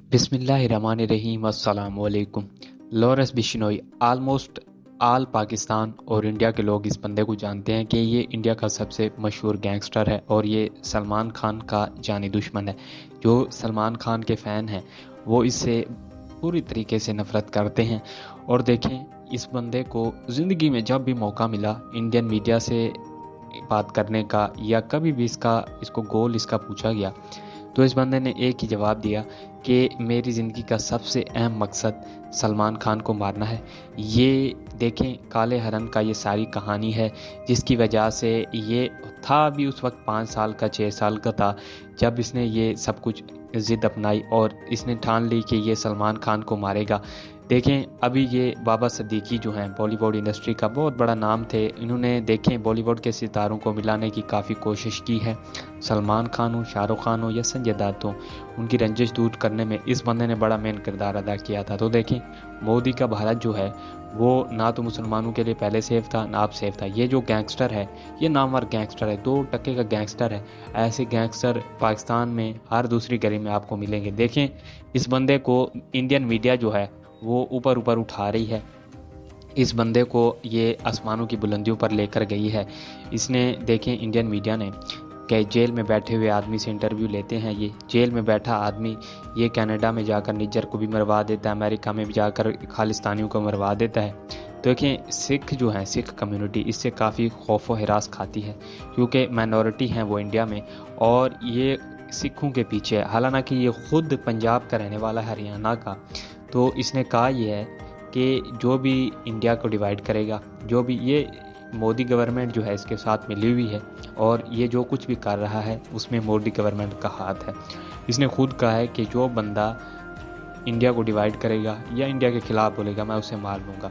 बिस्मिल्लाहिर्रहमानिर्रहीम अस्सलाम वालेकुम। लॉरेंस बिश्नोई ऑलमोस्ट आल पाकिस्तान और इंडिया के लोग इस बंदे को जानते हैं कि ये इंडिया का सबसे मशहूर गैंगस्टर है और ये सलमान खान का जानी दुश्मन है। जो सलमान खान के फ़ैन हैं वो इससे पूरी तरीके से नफ़रत करते हैं। और देखें, इस बंदे को ज़िंदगी में जब भी मौका मिला इंडियन मीडिया से बात करने का या कभी भी इसको गोल इसका पूछा गया तो इस बंदे ने एक ही जवाब दिया कि मेरी ज़िंदगी का सबसे अहम मकसद सलमान खान को मारना है। ये देखें, काले हरन का ये सारी कहानी है जिसकी वजह से ये था भी उस वक्त 5 साल का 6 साल का था जब इसने ये सब कुछ ज़िद अपनाई और इसने ठान ली कि ये सलमान खान को मारेगा। देखें, अभी ये बाबा सिद्दीकी जो हैं बॉलीवुड इंडस्ट्री का बहुत बड़ा नाम थे, इन्होंने देखें बॉलीवुड के सितारों को मिलाने की काफ़ी कोशिश की है। सलमान खान हो, शाहरुख खान हो या संजय दत्त हो, उनकी रंजिश दूर करने में इस बंदे ने बड़ा मेन किरदार अदा किया था। तो देखें, मोदी का भारत जो है वो ना तो मुसलमानों के लिए पहले सेफ था ना अब सेफ था। ये जो गैंगस्टर है ये नामवर गैंगस्टर है, 2 टके का गैंगस्टर है। ऐसे गैंगस्टर पाकिस्तान में हर दूसरी गली में आपको मिलेंगे। देखें, इस बंदे को इंडियन मीडिया जो है वो ऊपर ऊपर उठा रही है, इस बंदे को ये आसमानों की बुलंदियों पर लेकर गई है। इसने देखें, इंडियन मीडिया ने कि जेल में बैठे हुए आदमी से इंटरव्यू लेते हैं। ये जेल में बैठा आदमी ये कनाडा में जाकर निज्जर को भी मरवा देता है, अमेरिका में भी जाकर खालिस्तानियों को मरवा देता है। तो देखें, सिख जो हैं, सिख कम्युनिटी इससे काफ़ी खौफ व हिरास खाती है क्योंकि माइनॉरिटी हैं वो इंडिया में और ये सिखों के पीछे है। हालांकि ये ख़ुद पंजाब का रहने वाला है, हरियाणा का। तो इसने कहा यह है कि जो भी इंडिया को डिवाइड करेगा, जो भी ये मोदी गवर्नमेंट जो है इसके साथ मिली हुई है और ये जो कुछ भी कर रहा है उसमें मोदी गवर्नमेंट का हाथ है। इसने खुद कहा है कि जो बंदा इंडिया को डिवाइड करेगा या इंडिया के ख़िलाफ़ बोलेगा मैं उसे मार लूँगा।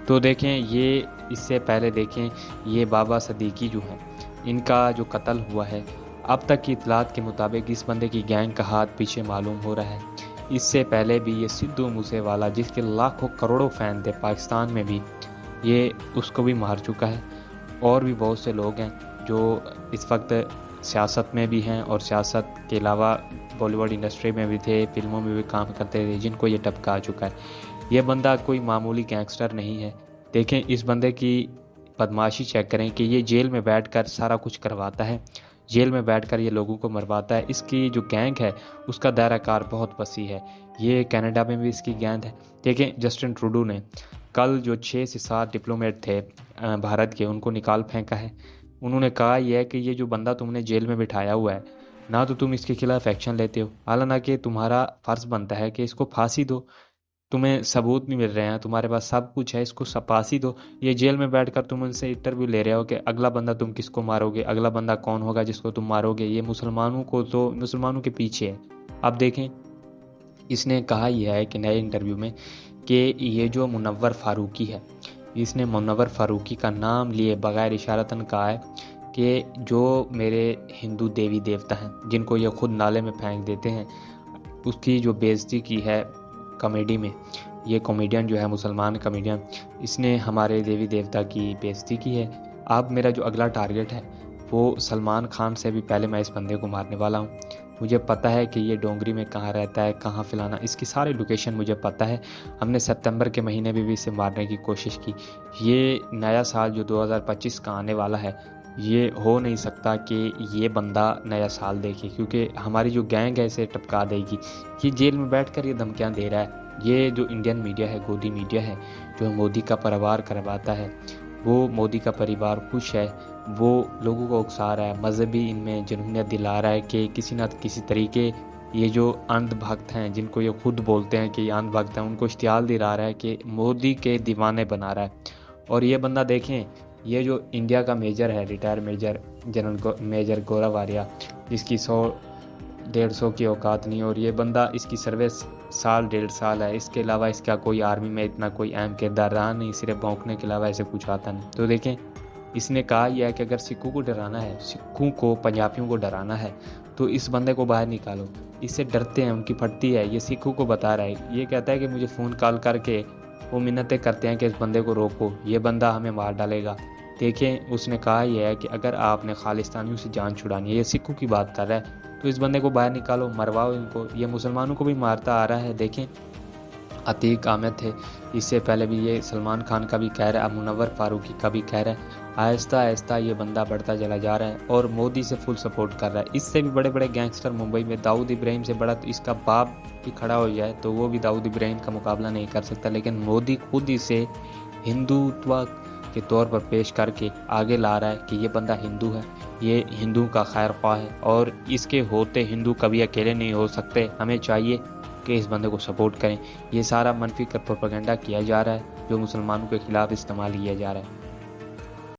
तो देखें, ये इससे पहले देखें, ये बाबा सिद्दीकी जो हैं इनका जो कत्ल हुआ है, अब तक की इतलात के मुताबिक इस बंदे की गैंग का हाथ पीछे मालूम हो रहा है। इससे पहले भी ये सिद्धू मूसेवाला जिसके लाखों करोड़ों फ़ैन थे पाकिस्तान में भी, ये उसको भी मार चुका है। और भी बहुत से लोग हैं जो इस वक्त सियासत में भी हैं और सियासत के अलावा बॉलीवुड इंडस्ट्री में भी थे, फिल्मों में भी काम करते थे, जिनको ये टपका आ चुका है। ये बंदा कोई मामूली गैंगस्टर नहीं है। देखें, इस बंदे की बदमाशी चेक करें कि ये जेल में बैठकर सारा कुछ करवाता है, जेल में बैठकर ये लोगों को मरवाता है। इसकी जो गैंग है उसका दायरा कार बहुत वसी है। ये कनाडा में भी इसकी गैंग है। देखें, जस्टिन ट्रूडो ने कल जो 6 से 7 डिप्लोमेट थे भारत के, उनको निकाल फेंका है। उन्होंने कहा यह है कि ये जो बंदा तुमने जेल में बिठाया हुआ है ना तो तुम इसके खिलाफ एक्शन लेते हो, हालांकि तुम्हारा फ़र्ज़ बनता है कि इसको फांसी दो। तुम्हें सबूत नहीं मिल रहे हैं, तुम्हारे पास सब कुछ है, इसको फांसी दो। ये जेल में बैठकर तुम उनसे इंटरव्यू ले रहे हो कि अगला बंदा तुम किसको मारोगे, अगला बंदा कौन होगा जिसको तुम मारोगे। ये मुसलमानों को तो मुसलमानों के पीछे है। अब देखें, इसने कहा यह है कि नए इंटरव्यू में कि ये जो मुनव्वर फ़ारूकी है, इसने मुनव्वर फ़ारूकी का नाम लिए बगैर इशारतन कहा है कि जो मेरे हिंदू देवी देवता हैं जिनको ये खुद नाले में फेंक देते हैं, उसकी जो बेइज्जती की है कॉमेडी में। ये कॉमेडियन जो है मुसलमान कॉमेडियन, इसने हमारे देवी देवता की बेइज्जती की है। अब मेरा जो अगला टारगेट है वो सलमान खान से भी पहले मैं इस बंदे को मारने वाला हूँ। मुझे पता है कि ये डोंगरी में कहाँ रहता है, कहाँ फलाना, इसकी सारी लोकेशन मुझे पता है। हमने सितंबर के महीने में भी इसे मारने की कोशिश की। ये नया साल जो 2025 का आने वाला है, ये हो नहीं सकता कि ये बंदा नया साल देखे क्योंकि हमारी जो गैंग है इसे टपका देगी। ये जेल में बैठकर ये धमकियाँ दे रहा है। ये जो इंडियन मीडिया है, गोदी मीडिया है, जो मोदी का परिवार करवाता है, वो मोदी का परिवार खुश है, वो लोगों को उकसा रहा है, मजहबी इनमें जुनूनियत दिला रहा है कि किसी न किसी तरीके ये जो अंधभक्त हैं, जिनको ये खुद बोलते हैं कि ये अंधभक्त हैं, उनको इश्तियाल दिला रहा है कि मोदी के दीवाने बना रहा है। और ये बंदा देखें, ये जो इंडिया का मेजर है, रिटायर मेजर जनरल मेजर गौरव आर्या, जिसकी 100-150 की औकात नहीं, और ये बंदा इसकी सर्विस साल 1.5 साल है। इसके अलावा इसका कोई आर्मी में इतना कोई अहम किरदार रहा नहीं, सिर्फ भौंकने के अलावा ऐसे कुछ आता नहीं। तो देखें, इसने कहा यह है कि अगर सिखों को डराना है, सिखों को पंजाबियों को डराना है तो इस बंदे को बाहर निकालो। इससे डरते हैं, उनकी फटती है। ये सिखों को बता रहा है, ये कहता है कि मुझे फ़ोन कॉल करके वो मिन्नतें करते हैं कि इस बंदे को रोको, ये बंदा हमें मार डालेगा। دیکھیں اس نے کہا یہ ہے کہ اگر آپ نے خالستانیوں سے جان چھڑانی ہے، یہ سکھوں کی بات کر رہا ہے، تو اس بندے کو باہر نکالو، مرواؤ ان کو، یہ مسلمانوں کو بھی مارتا آ رہا ہے۔ دیکھیں عتیق احمد تھے، اس سے پہلے بھی یہ سلمان خان کا بھی کہہ رہا ہے، اب منور فاروقی کا بھی کہہ رہا ہے۔ آہستہ آہستہ یہ بندہ بڑھتا چلا جا رہا ہے اور مودی سے فل سپورٹ کر رہا ہے۔ اس سے بھی بڑے بڑے گینگسٹر ممبئی میں، داؤد ابراہیم سے بڑا تو اس کا باپ بھی کھڑا ہو جائے تو وہ بھی داؤد ابراہیم کا مقابلہ نہیں کر سکتا، لیکن مودی خود اسے ہندوتوا کے طور پر پیش کر کے آگے لا رہا ہے کہ یہ بندہ ہندو ہے، یہ ہندو کا خیر خواہ ہے، اور اس کے ہوتے ہندو کبھی اکیلے نہیں ہو سکتے۔ ہمیں چاہیے کہ اس بندے کو سپورٹ کریں۔ یہ سارا منفی پروپیگنڈا کیا جا رہا ہے جو مسلمانوں کے خلاف استعمال کیا جا رہا ہے۔